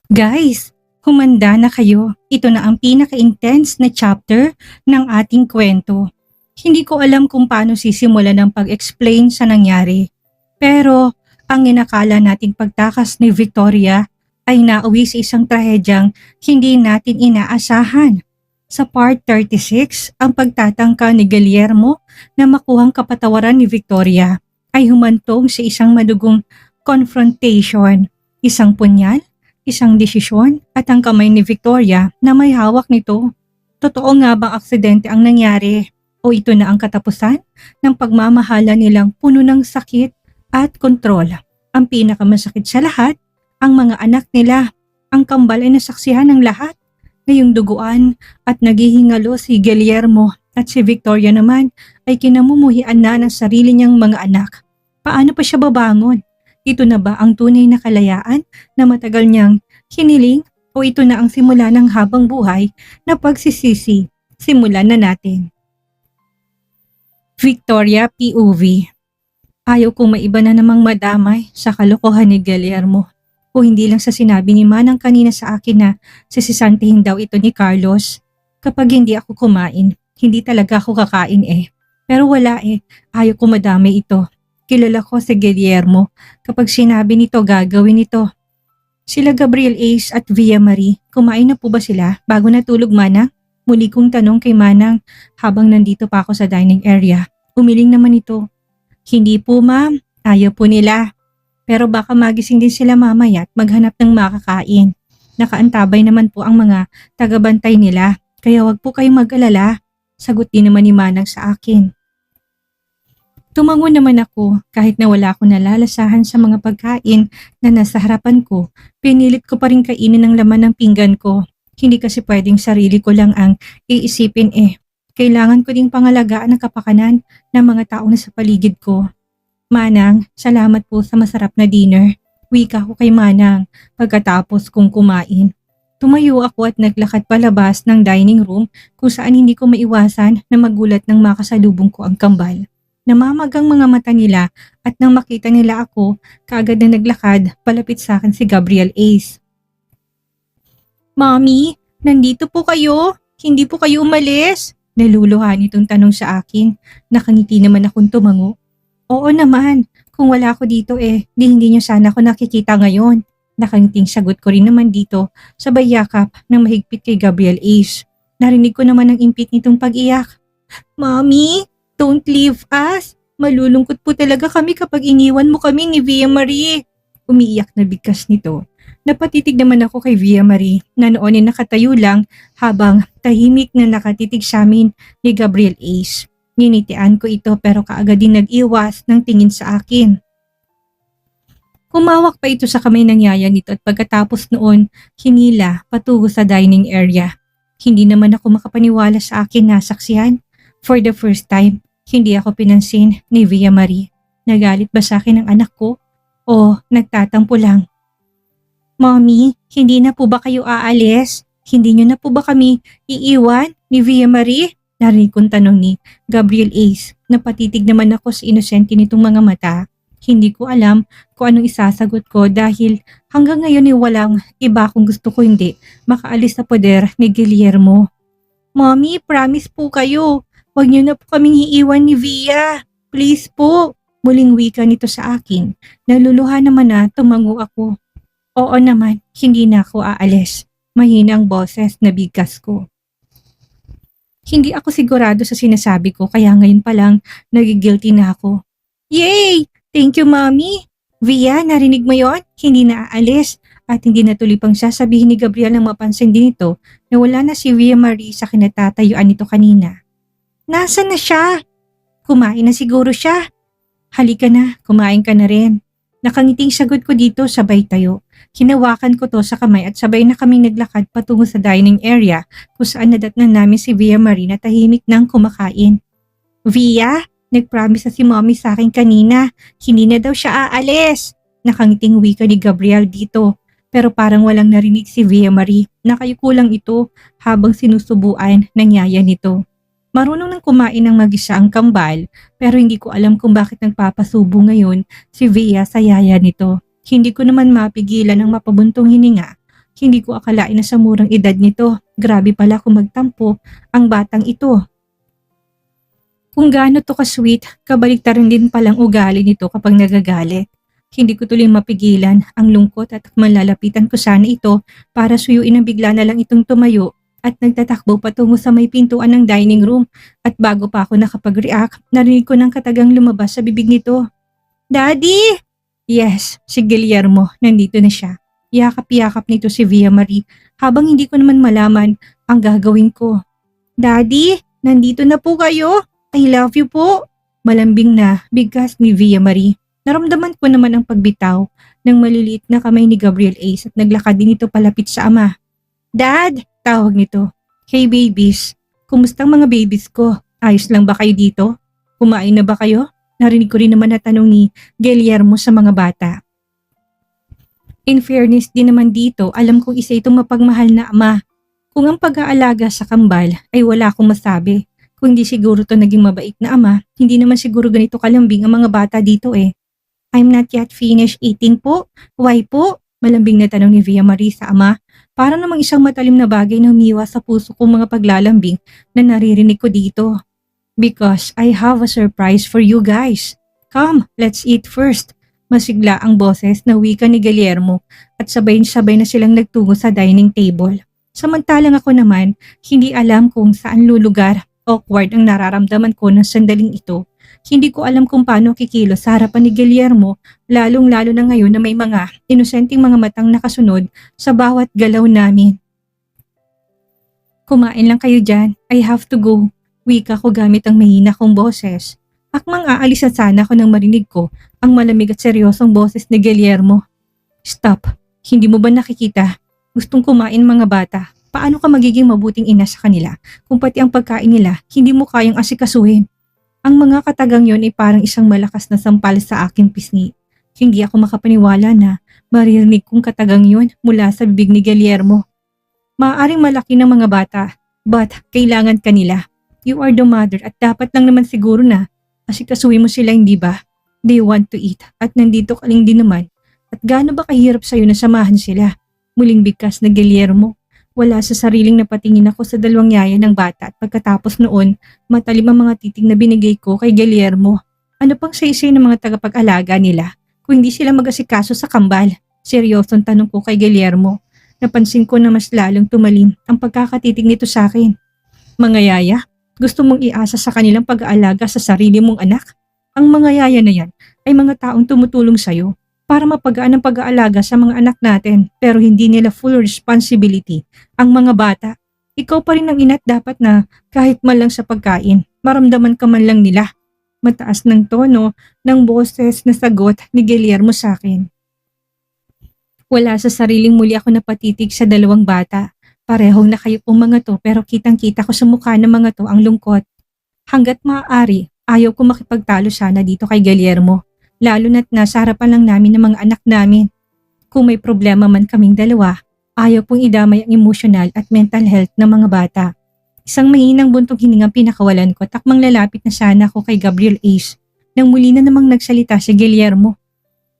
Guys, humanda na kayo. Ito na ang pinaka-intense na chapter ng ating kwento. Hindi ko alam kung paano sisimulan ng pag-explain sa nangyari. Pero ang inakala nating pagtakas ni Victoria ay nauwi sa isang trahedyang hindi natin inaasahan. Sa part 36, ang pagtatangka ni Guillermo na makuhang kapatawaran ni Victoria ay humantong sa isang madugong confrontation, isang punyal, isang desisyon at ang kamay ni Victoria na may hawak nito. Totoo nga bang aksidente ang nangyari? O ito na ang katapusan ng pagmamahala nilang puno ng sakit at kontrol? Ang pinakamasakit sa lahat, ang mga anak nila. Ang kambal ay nasaksihan ng lahat. Ngayong duguan at naghihingalo si Guillermo at si Victoria naman ay kinamumuhian na ng sarili niyang mga anak. Paano pa siya babangon? Ito na ba ang tunay na kalayaan na matagal niyang hiniling o ito na ang simula ng habang buhay na pagsisisi? Simulan na natin. Victoria POV. Ayaw kong maiba na namang madamay sa kalokohan ni Guillermo. O hindi lang sa sinabi ni Manang kanina sa akin na sisisantihin daw ito ni Carlos. Kapag hindi ako kumain, hindi talaga ako kakain eh. Pero wala eh, ayaw ko madamay ito. Kilala ko si Guillermo. Kapag sinabi nito, gagawin ito. Sila Gabriel Ace at Via Marie, kumain na po ba sila bago natulog, Manang? Muli kong tanong kay Manang habang nandito pa ako sa dining area. Umiling naman ito. Hindi po ma'am, ayaw po nila. Pero baka magising din sila mamaya at maghanap ng makakain. Nakaantabay naman po ang mga tagabantay nila, kaya wag po kayong mag-alala. Sagot din naman ni Manang sa akin. Tumango naman ako kahit na wala akong nalalasahan sa mga pagkain na nasa harapan ko. Pinilit ko pa rin kainin ang laman ng pinggan ko. Hindi kasi pwedeng sarili ko lang ang iisipin eh. Kailangan ko ding pangalagaan ang kapakanan ng mga tao na sa paligid ko. Manang, salamat po sa masarap na dinner. Wika ko kay Manang pagkatapos kong kumain. Tumayo ako at naglakad palabas ng dining room kung saan hindi ko maiwasan na magulat nang makasalubong ko ang kambal. Namamagang mga mata nila at nang makita nila ako, kaagad na naglakad palapit sa akin si Gabriel Ace. Mommy, nandito po kayo? Hindi po kayo umalis? Naluluhan itong tanong sa akin. Nakangiti naman akong tumango. Oo naman, kung wala ako dito di hindi niyo sana ako nakikita ngayon. Nakangiting sagot ko rin naman dito, sabay yakap ng mahigpit kay Gabriel Ace. Narinig ko naman ang impit nitong pag-iyak. Mommy, don't leave us. Malulungkot po talaga kami kapag iniwan mo kami ni Via Marie. Umiiyak na bigkas nito. Napatitig naman ako kay Via Marie na noon ay nakatayo lang habang tahimik na nakatitig sa amin ni Gabriel Ace. Ninitian ko ito pero kaagad din nag-iwas ng tingin sa akin. Kumawak pa ito sa kamay ng yaya nito at pagkatapos noon, hinila patungo sa dining area. Hindi naman ako makapaniwala sa akin na saksihan. For the first time, hindi ako pinansin ni Via Marie. Nagalit ba sa akin ang anak ko? O nagtatampo lang? Mommy, hindi na po ba kayo aalis? Hindi niyo na po ba kami iiwan ni Via Marie? Narinig kong tanong ni Gabriel Ace. Napatitig naman ako sa inosente nitong mga mata. Hindi ko alam kung anong isasagot ko dahil hanggang ngayon walang iba kung gusto ko hindi makaalis sa poder ni Guillermo. Mommy, promise po kayo. Huwag niyo na po kaming iiwan ni Via. Please po. Muling wika nito sa akin. Naluluha naman na tumango ako. Oo naman, hindi na ako aalis. Mahina ang boses na bigkas ko. Hindi ako sigurado sa sinasabi ko kaya ngayon pa lang nagigilty na ako. Yay! Thank you, Mommy! Via, narinig mo yon? Hindi na aalis at hindi na tuloy pang sasabihin ni Gabriel nang mapansin din ito na wala na si Via Marie sa kinatatayuan nito kanina. Nasaan na siya? Kumain na siguro siya. Halika na, kumain ka na rin. Nakangiting sagot ko dito sabay tayo. Hinawakan ko to sa kamay at sabay na kaming naglakad patungo sa dining area kung saan nadatnan namin si Via Marie na tahimik nang kumakain. Via, nag-promise na si Mommy sa akin kanina. Hindi na daw siya aalis. Nakangiting wika ni Gabriel dito. Pero parang walang narinig si Via Marie. Nakayuko lang ito habang sinusubuan ng yaya nito. Marunong nang kumain ng mag-isa ang kambal pero hindi ko alam kung bakit nagpapasubo ngayon si Via sa yaya nito. Hindi ko naman mapigilan ang mapabuntong hininga. Hindi ko akalain na sa murang edad nito. Grabe pala kung magtampo ang batang ito. Kung gaano to ka-sweet, kabaliktaran din palang ugali nito kapag nagagalit. Hindi ko tuloy mapigilan ang lungkot at malalapitan ko sana ito para suyuin ang bigla na lang itong tumayo at nagtatakbo patungo sa may pintuan ng dining room at bago pa ako nakapag-react, narinig ko ng katagang lumabas sa bibig nito. Daddy! Yes, si Guillermo, nandito na siya. Yakap-yakap nito si Via Marie habang hindi ko naman malaman ang gagawin ko. Daddy, nandito na po kayo. I love you po. Malambing na bigkas ni Via Marie. Naramdaman ko naman ang pagbitaw ng maliliit na kamay ni Gabriel Ace at naglakad din ito palapit sa ama. Dad! Tawag nito. Hey babies, kumusta ang mga babies ko? Ayos lang ba kayo dito? Kumain na ba kayo? Narinig ko rin naman na tanong ni Guillermo sa mga bata. In fairness din naman dito, alam kong isa itong mapagmahal na ama. Kung ang pag-aalaga sa kambal ay wala akong masabi. Kung hindi siguro to naging mabait na ama, hindi naman siguro ganito kalambing ang mga bata dito eh. I'm not yet finished eating po. Why po? Malambing na tanong ni Via Marie sa ama. Para namang isang matalim na bagay na umiwas sa puso kong mga paglalambing na naririnig ko dito. Because I have a surprise for you guys. Come, let's eat first. Masigla ang boses na wika ni Guillermo at sabay-sabay na silang nagtungo sa dining table. Samantalang ako naman, hindi alam kung saan lulugar. Awkward ang nararamdaman ko ng sandaling ito. Hindi ko alam kung paano kikilos sa harapan ni Guillermo, lalong-lalo na ngayon na may mga inosenteng mga matang nakasunod sa bawat galaw namin. Kumain lang kayo dyan. I have to go. Wika ko gamit ang mahina kong boses. Akmang aalis na sana ako nang marinig ko ang malamig at seryosong boses ni Guillermo. Stop. Hindi mo ba nakikita? Gustong kumain mga bata. Paano ka magiging mabuting ina sa kanila kung pati ang pagkain nila hindi mo kayang asikasuhin? Ang mga katagang yon ay parang isang malakas na sampal sa aking pisngi. Hindi ako makapaniwala na maririnig kong katagang yon mula sa bibig ni Guillermo. Maaaring malaki ng mga bata, but kailangan kanila. You are the mother at dapat lang naman siguro na asikasuhin mo sila, hindi ba? They want to eat at nandito ka lang din naman. At gaano ba kahirap sa'yo na samahan sila? Muling bigkas na Guillermo. Wala sa sariling napatingin ako sa dalawang yaya ng bata at pagkatapos noon, matalim ang mga titig na binigay ko kay Guillermo. Ano pang saysay ng mga tagapag-alaga nila kung hindi sila mag-asikaso sa kambal? Seryosong tanong ko kay Guillermo. Napansin ko na mas lalong tumalim ang pagkakatitig nito sa akin. Mga yaya, gusto mong iasa sa kanilang pag-aalaga sa sarili mong anak? Ang mga yaya na yan ay mga taong tumutulong sa'yo para mapagaan ang pag-aalaga sa mga anak natin pero hindi nila full responsibility ang mga bata. Ikaw pa rin ang ina't dapat na kahit man lang sa pagkain, maramdaman ka man lang nila. Mataas ng tono ng boses na sagot ni Guillermo sa akin. Wala sa sariling muli ako napatitig sa dalawang bata. Parehong nakayupong mga to pero kitang-kita ko sa mukha ng mga to ang lungkot. Hanggat maaari, ayaw ko makipagtalo sana dito kay Guillermo. Lalo na't nasa harapan lang namin ng mga anak namin. Kung may problema man kaming dalawa, ayaw pong idamay ang emosyonal at mental health ng mga bata. Isang mahinang buntong hiningang pinakawalan ko, takmang lalapit na sana ako kay Gabriel Ace nang muli na namang nagsalita si Guillermo.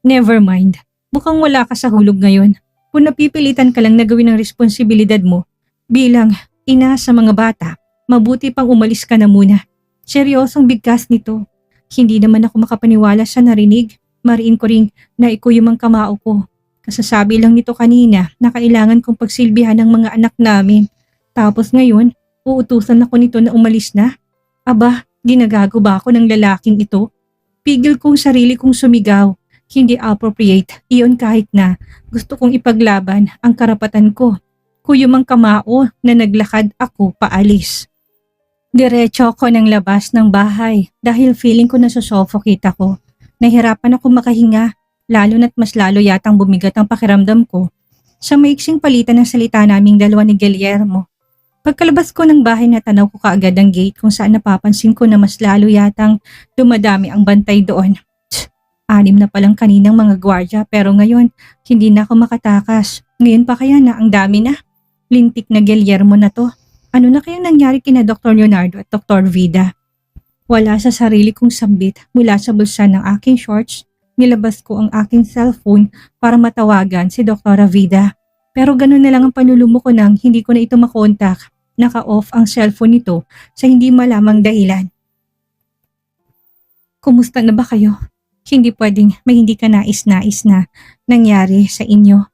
Never mind, mukhang wala ka sa hulog ngayon. Kung napipilitan ka lang na gawin ang responsibilidad mo bilang ina sa mga bata, mabuti pang umalis ka na muna. Seryosong bigkas nito. Hindi naman ako makapaniwala sa narinig. Mariin ko ring na ikuyom ang kamao ko. Kasasabi lang nito kanina na kailangan kong pagsilbihan ng mga anak namin. Tapos ngayon, uutusan ako nito na umalis na. Aba, ginagago ba ako ng lalaking ito? Pigil kong sarili kong sumigaw. Hindi appropriate, iyon kahit na gusto kong ipaglaban ang karapatan ko. Kuyom ang kamao na naglakad ako paalis. Diretso ako ng labas ng bahay dahil feeling ko nasusuffocate ako. Nahirapan ako makahinga, lalo na't mas lalo yatang bumigat ang pakiramdam ko. Sa maiksing palitan ng salita naming dalawa ni Guillermo. Pagkalabas ko ng bahay natanaw ko kaagad ang gate kung saan napapansin ko na mas lalo yatang dumadami ang bantay doon. 6 na palang kaninang mga gwardya pero ngayon hindi na ako makatakas. Ngayon pa kaya na ang dami na? Lintik na Guillermo na to. Ano na kayang nangyari kina Dr. Leonardo at Dr. Vida? Wala sa sarili kong sambit mula sa bulsa ng aking shorts, nilabas ko ang aking cellphone para matawagan si Dr. Vida. Pero ganun na lang ang panlulumo ko nang hindi ko na ito makontak. Naka-off ang cellphone nito sa hindi malamang dahilan. Kumusta na ba kayo? Hindi pwedeng may hindi ka nais-nais na nangyari sa inyo.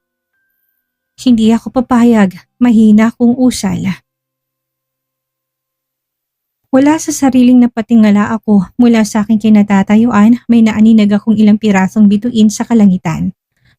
Hindi ako papayag, mahina akong usal. Wala sa sariling napatingala ako mula sa aking kinatatayuan, may naaninag akong ilang pirasong bituin sa kalangitan.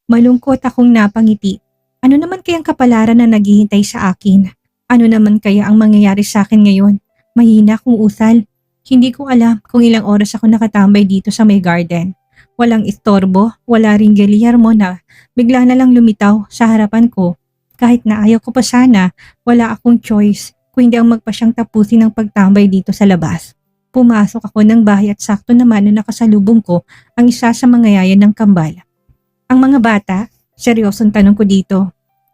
Malungkot akong napangiti. Ano naman kayang kapalaran na naghihintay sa akin? Ano naman kaya ang mangyayari sa akin ngayon? Mahina akong usal. Hindi ko alam kung ilang oras ako nakatambay dito sa may garden. Walang istorbo, wala ring Guillermo na bigla na lang lumitaw sa harapan ko. Kahit na ayaw ko pa sana, wala akong choice kundi ang magpasyang tapusin ang pagtambay dito sa labas. Pumasok ako ng bahay at sakto naman na nakasalubong ko ang isa sa mga yayan ng kambal. Ang mga bata, seryosong tanong ko dito.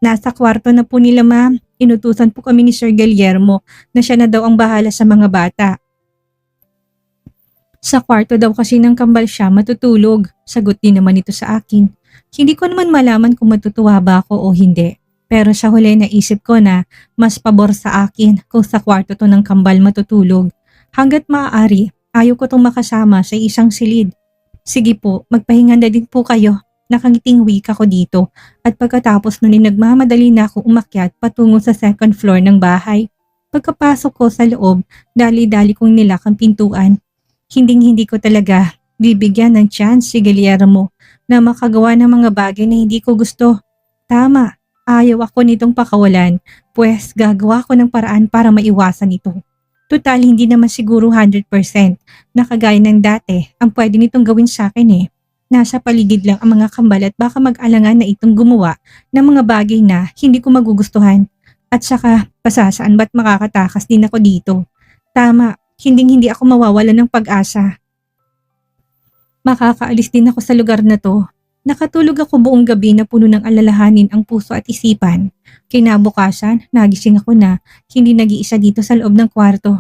Nasa kwarto na po nila ma'am, inutusan po kami ni Sir Guillermo na siya na daw ang bahala sa mga bata. Sa kwarto daw kasi ng kambal siya matutulog, sagot din naman ito sa akin. Hindi ko naman malaman kung matutuwa ba ako o hindi. Pero sa huli naisip ko na mas pabor sa akin kung sa kwarto to ng kambal matutulog. Hanggat maaari, ayaw ko tong makasama sa isang silid. Sige po, magpahinga na din po kayo. Nakangiting wika ko dito at pagkatapos nun nagmamadali na ako umakyat patungo sa second floor ng bahay. Pagkapasok ko sa loob, dali-dali kong nilak ang pintuan. Hinding-hindi ko talaga bibigyan ng chance si Guillermo na makagawa ng mga bagay na hindi ko gusto. Tama. Ayaw ako nitong pakawalan, pues gagawa ko ng paraan para maiwasan ito. Total hindi naman siguro 100% na kagaya ng dati ang pwede nitong gawin sa akin eh. Nasa paligid lang ang mga kambal at baka mag-alangan na itong gumawa ng mga bagay na hindi ko magugustuhan. At saka pasasaan ba't makakatakas din ako dito. Tama, hindi ako mawawalan ng pag-asa. Makakaalis din ako sa lugar na to. Nakatulog ako buong gabi na puno ng alalahanin ang puso at isipan. Kinabukasan, nagising ako na hindi nag-iisa dito sa loob ng kwarto.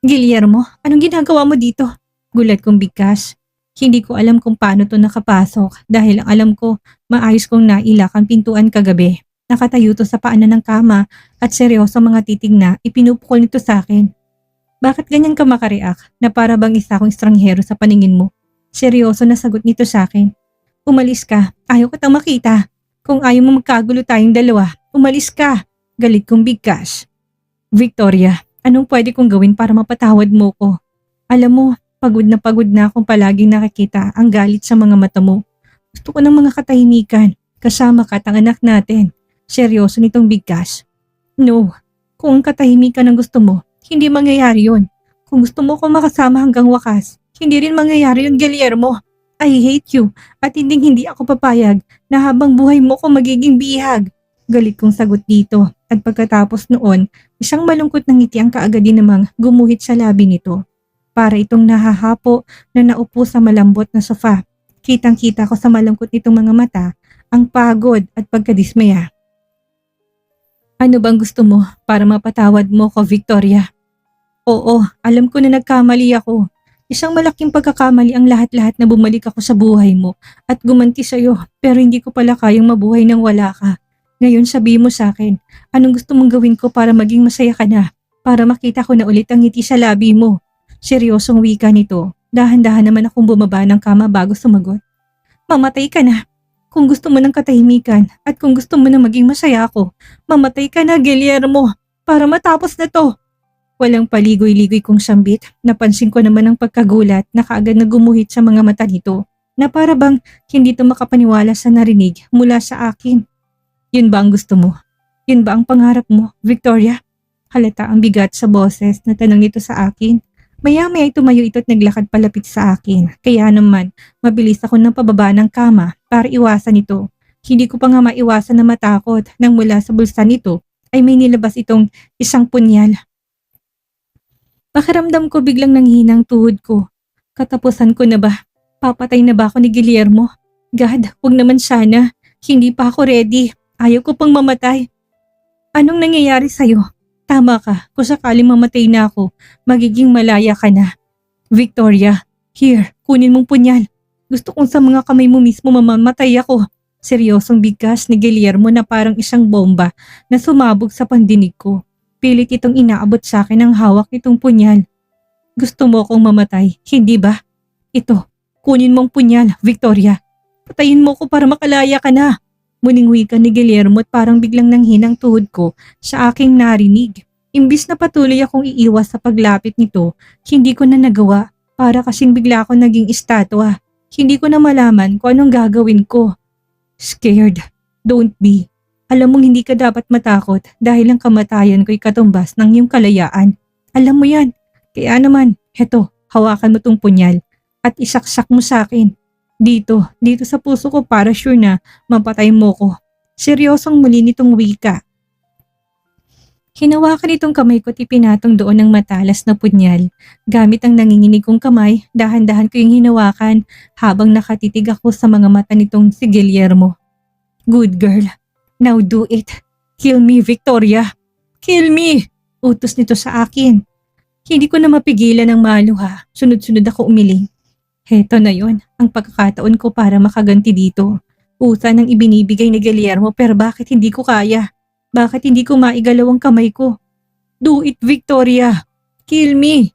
Guillermo, anong ginagawa mo dito? Gulat kong bigkas. Hindi ko alam kung paano to nakapasok dahil ang alam ko maayos kong nailak ang pintuan kagabi. Nakatayo to sa paanan ng kama at seryoso mga titig na ipinupukol nito sa akin. Bakit ganyan ka makareact na para bang isa akong estranghero sa paningin mo? Seryoso na sagot nito sa akin. Umalis ka, ayaw kitang makita. Kung ayaw mo magkagulo tayong dalawa, umalis ka. Galit kong bigkas. Victoria, anong pwede kong gawin para mapatawad mo ko? Alam mo, pagod na akong palaging nakikita ang galit sa mga mata mo. Gusto ko ng mga katahimikan, kasama ka at ang anak natin. Seryoso nitong bigkas. No, kung ang katahimikan ang gusto mo, hindi mangyayari yun. Kung gusto mo ko makasama hanggang wakas, hindi rin mangyayari yun, Guillermo. I hate you at hindi ako papayag na habang buhay mo ko magiging bihag. Galit kong sagot dito at pagkatapos noon, isang malungkot na ngiti ang kaagad din namang gumuhit sa labi nito. Para itong nahahapo na naupo sa malambot na sofa. Kitang-kita ko sa malungkot nitong mga mata ang pagod at pagkadismaya. Ano bang gusto mo para mapatawad mo ko, Victoria? Oo, alam ko na nagkamali ako. Isang malaking pagkakamali ang lahat-lahat na bumalik ako sa buhay mo at gumanti sa'yo pero hindi ko pala kayang mabuhay nang wala ka. Ngayon sabihin mo sa akin, anong gusto mong gawin ko para maging masaya ka na? Para makita ko na ulit ang ngiti sa labi mo. Seryosong wika nito. Dahan-dahan naman akong bumaba ng kama bago sumagot. Mamatay ka na. Kung gusto mo ng katahimikan at kung gusto mo na maging masaya ako, mamatay ka na, Guillermo, para matapos na to. Walang paligoy-ligoy kong sambit, napansin ko naman ang pagkagulat na kaagad na gumuhit sa mga mata nito na para bang hindi to makapaniwala sa narinig mula sa akin. Yun ba ang gusto mo? Yun ba ang pangarap mo, Victoria? Halata ang bigat sa boses na tanong nito sa akin. Maya-maya tumayo ito at naglakad palapit sa akin. Kaya naman, mabilis ako ng pababa ng kama para iwasan ito. Hindi ko pa nga maiwasan na matakot nang mula sa bulsa nito ay may nilabas itong isang punyal. Pakiramdam ko biglang nanghihinang tuhod ko. Katapusan ko na ba? Papatay na ba ako ni Guillermo? God, huwag naman sana. Hindi pa ako ready. Ayaw ko pang mamatay. Anong nangyayari sa'yo? Tama ka, kung sakaling mamatay na ako, magiging malaya ka na. Victoria, here, kunin mong punyal. Gusto kong sa mga kamay mo mismo mamamatay ako. Seryosong bigkas ni Guillermo na parang isang bomba na sumabog sa pandinig ko. Pilit itong inaabot sa akin ang hawak nitong punyal. Gusto mo akong mamatay, hindi ba? Ito, kunin mong punyal, Victoria. Patayin mo ko para makalaya ka na. Muling wika ni Guillermo at parang biglang nanghinang tuhod ko sa aking narinig. Imbis na patuloy akong iiwas sa paglapit nito, hindi ko na nagawa. Para kasing bigla ako naging estatwa. Hindi ko na malaman kung anong gagawin ko. Scared. Don't be. Alam mong hindi ka dapat matakot dahil ang kamatayan ko'y katumbas ng iyong kalayaan. Alam mo yan. Kaya naman, heto, hawakan mo tong punyal at isaksak mo sa akin. Dito sa puso ko para sure na mapatay mo ko. Seryosong muli nitong wika. Hinawakan itong kamay ko at ipinatong doon ng matalas na punyal. Gamit ang nanginginig kong kamay, dahan-dahan ko yung hinawakan habang nakatitig ako sa mga mata nitong si Guillermo. Good girl. Now do it. Kill me, Victoria. Kill me! Utos nito sa akin. Hindi ko na mapigilan ang maluha. Sunod-sunod ako umiling. Heto na yon, ang pagkakataon ko para makaganti dito. Usa nang ibinibigay ni Guillermo pero bakit hindi ko kaya? Bakit hindi ko maigalaw ang kamay ko? Do it, Victoria. Kill me.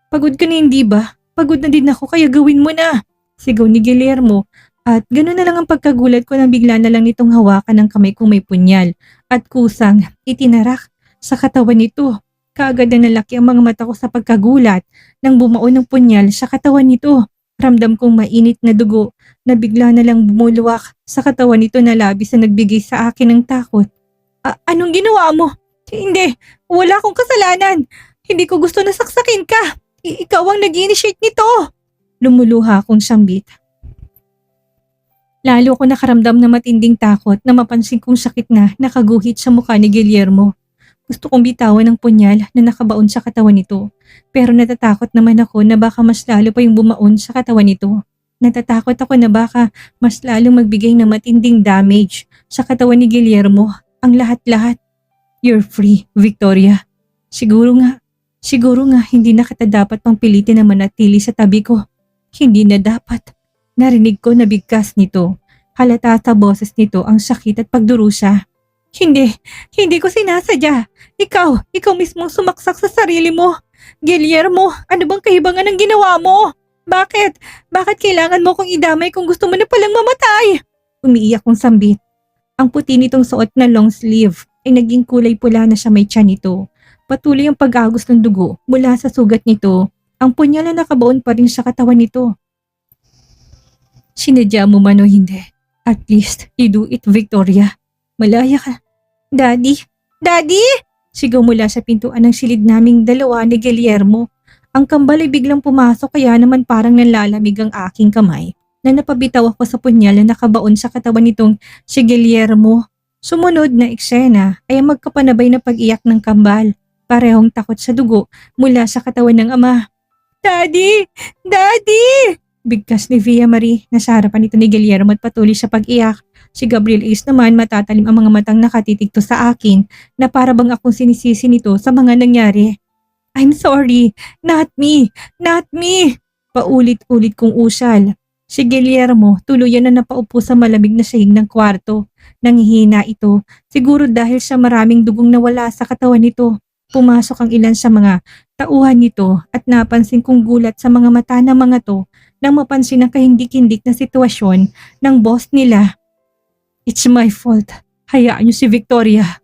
Pagod ka na hindi ba? Pagod na din ako kaya gawin mo na. Sigaw ni Guillermo. At gano'n na lang ang pagkagulat ko nang bigla na lang nitong hawakan ng kamay kong may punyal. At kusang itinarak sa katawan nito. Kaagad na nalaki ang mga mata ko sa pagkagulat nang bumao ng punyal sa katawan nito. Ramdam kong mainit na dugo na bigla na lang bumulwak sa katawan nito na labis na nagbigay sa akin ng takot. Anong ginawa mo? Hindi, wala akong kasalanan. Hindi ko gusto na saksakin ka. Ikaw ang nag-initiate nito. Lumuluha akong sambit. Lalo ko nakaramdam na matinding takot na mapansin kong sakit na nakaguhit sa mukha ni Guillermo. Gusto kong bitawan ng punyal na nakabaon sa katawan nito. Pero natatakot naman ako na baka mas lalo pa yung bumaon sa katawan nito. Natatakot ako na baka mas lalong magbigay ng matinding damage sa katawan ni Guillermo. Ang lahat-lahat. You're free, Victoria. Siguro nga hindi na kita dapat pang pilitin na manatili sa tabi ko. Hindi na dapat. Narinig ko na bigkas nito. Halata sa boses nito ang sakit at pagdurusa. Hindi ko sinasadya. Ikaw mismo sumaksak sa sarili mo. Guillermo, ano bang kahibangan ng ginawa mo? Bakit kailangan mo kong idamay kung gusto mo na palang mamatay? Umiiyak kong sambit. Ang puti nitong suot na long sleeve ay naging kulay pula na sa may tiyan nito. Patuloy ang pag-agos ng dugo mula sa sugat nito. Ang punyal na nakabaon pa rin sa katawan nito. Sinadya mo man o hindi. At least, you do it, Victoria. Malaya ka. Daddy! Sigaw mula sa pintuan ng silid naming dalawa ni Guillermo. Ang kambal ay biglang pumasok kaya naman parang nanlalamig ang aking kamay. Na napabitaw ako sa punyal na nakabaon sa katawan nitong si Guillermo. Sumunod na eksena ay ang magkapanabay na pag-iyak ng kambal. Parehong takot sa dugo mula sa katawan ng ama. Daddy! Bigkas ni Via Marie na sa harapan nito ni Guillermo at patuloy sa pag-iyak. Si Gabriel Ace naman matatalim ang mga matang nakatitigto sa akin na para bang akong sinisisi nito sa mga nangyari. I'm sorry, not me. Paulit-ulit kong usal. Si Guillermo tuluyan na napaupo sa malamig na sahig ng kwarto. Nanghihina ito, siguro dahil sa maraming dugong nawala sa katawan nito. Pumasok ang ilan sa mga tauhan nito at napansin kong gulat sa mga mata ng mga to nang mapansin ang kahindik-hindik na sitwasyon ng boss nila. It's my fault. Hayaan niyo si Victoria.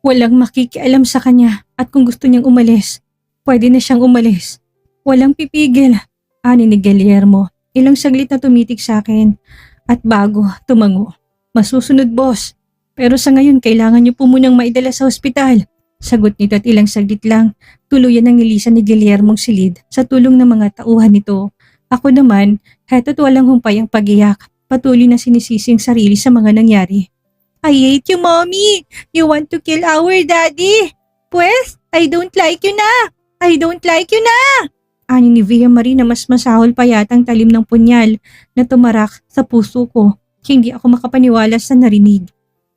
Walang makikialam sa kanya at kung gusto niyang umalis, pwede na siyang umalis. Walang pipigil, ani ni Guillermo. Ilang saglit na tumitig sa akin at bago tumango. Masusunod boss, pero sa ngayon kailangan niyo po munang maidala sa ospital. Sagot nito at ilang saglit lang, tuluyan ng nilisan ni Guillermo silid sa tulong ng mga tauhan nito. Ako naman, heto't walang humpay ang pag-iyak, patuloy na sinisising sarili sa mga nangyari. I hate you, Mommy! You want to kill our daddy? Pues, I don't like you na! Ani ni Via Marie na mas masahol pa yatang talim ng punyal na tumarak sa puso ko. Hindi ako makapaniwala sa narinig.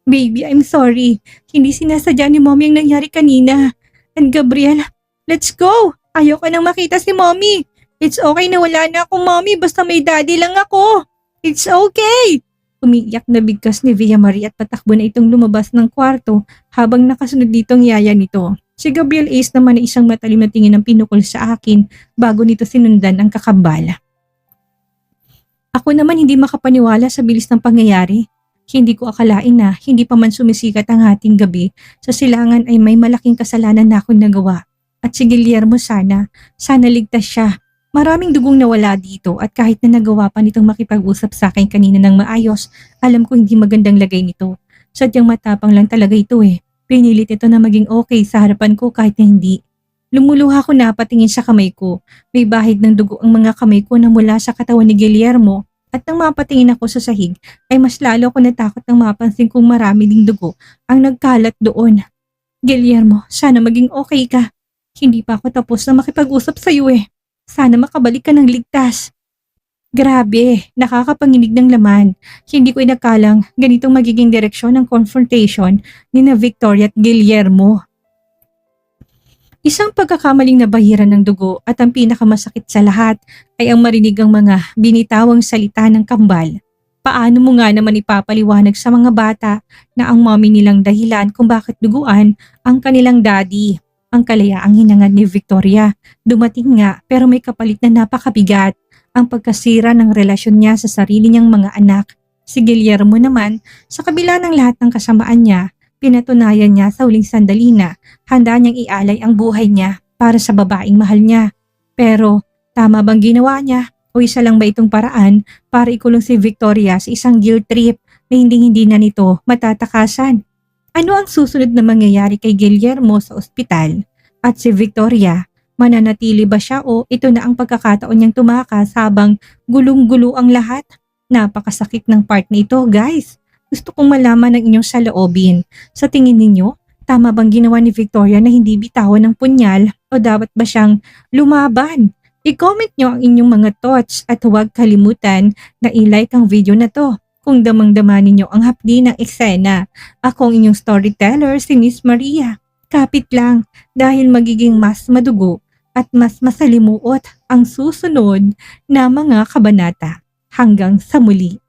Baby, I'm sorry. Hindi sinasadya ni Mommy ang nangyari kanina. And Gabriel, let's go! Ayoko nang makita si Mommy. It's okay na wala na akong Mommy basta may daddy lang ako. It's okay! Umiiyak na bigkas ni Villa Marie at patakbo na itong lumabas ng kwarto habang nakasunod ditong yaya nito. Si Gabriel Ace naman ay isang matalim na tingin ang pinukol sa akin bago nito sinundan ang kakambala. Ako naman hindi makapaniwala sa bilis ng pangyayari. Hindi ko akalain na hindi pa man sumisikat ang ating gabi sa silangan ay may malaking kasalanan na akong nagawa. At si Guillermo sana ligtas siya. Maraming dugong nawala dito at kahit na nagawa pa nitong makipag-usap sa akin kanina ng maayos, alam ko hindi magandang lagay nito. Sadyang matapang lang talaga ito eh. Pinilit ito na maging okay sa harapan ko kahit na hindi. Lumuluha ko na patingin sa kamay ko. May bahid ng dugo ang mga kamay ko na mula sa katawan ni Guillermo at nang mapatingin ako sa sahig ay mas lalo ako natakot nang mapansin kong marami ding dugo ang nagkalat doon. Guillermo, sana maging okay ka. Hindi pa ako tapos na makipag-usap sa iyo eh. Sana makabalik ka ng ligtas. Grabe, nakakapanginig ng laman. Hindi ko inakalang ganitong magiging direksyon ng confrontation ni na Victoria at Guillermo. Isang pagkakamaling nabahiran ng dugo at ang pinakamasakit sa lahat ay ang marinig ang mga binitawang salita ng kambal. Paano mo nga naman ipapaliwanag sa mga bata na ang mommy nilang dahilan kung bakit duguan ang kanilang daddy? Ang kalayaang hinangad ni Victoria. Dumating nga pero may kapalit na napakabigat. Ang pagkasira ng relasyon niya sa sarili niyang mga anak. Si Guillermo naman, sa kabila ng lahat ng kasamaan niya, pinatunayan niya sa huling sandali na handa niyang ialay ang buhay niya para sa babaeng mahal niya. Pero tama bang ginawa niya o isa lang ba itong paraan para ikulong si Victoria sa isang guilt trip na hindi na nito matatakasan? Ano ang susunod na mangyayari kay Guillermo sa ospital? At si Victoria, mananatili ba siya o ito na ang pagkakataon niyang tumakas habang gulong-gulo ang lahat? Napakasakit ng part na ito, guys. Gusto kong malaman ang inyong saloobin. Sa tingin ninyo, tama bang ginawa ni Victoria na hindi bitawan ng punyal o dapat ba siyang lumaban? I-comment nyo ang inyong mga thoughts at huwag kalimutan na i-like ang video na to kung damang-dama ninyo ang hapdi ng eksena. Ako ang inyong storyteller, si Miss Maria. Kapit lang dahil magiging mas madugo at mas masalimuot ang susunod na mga kabanata. Hanggang sa muli.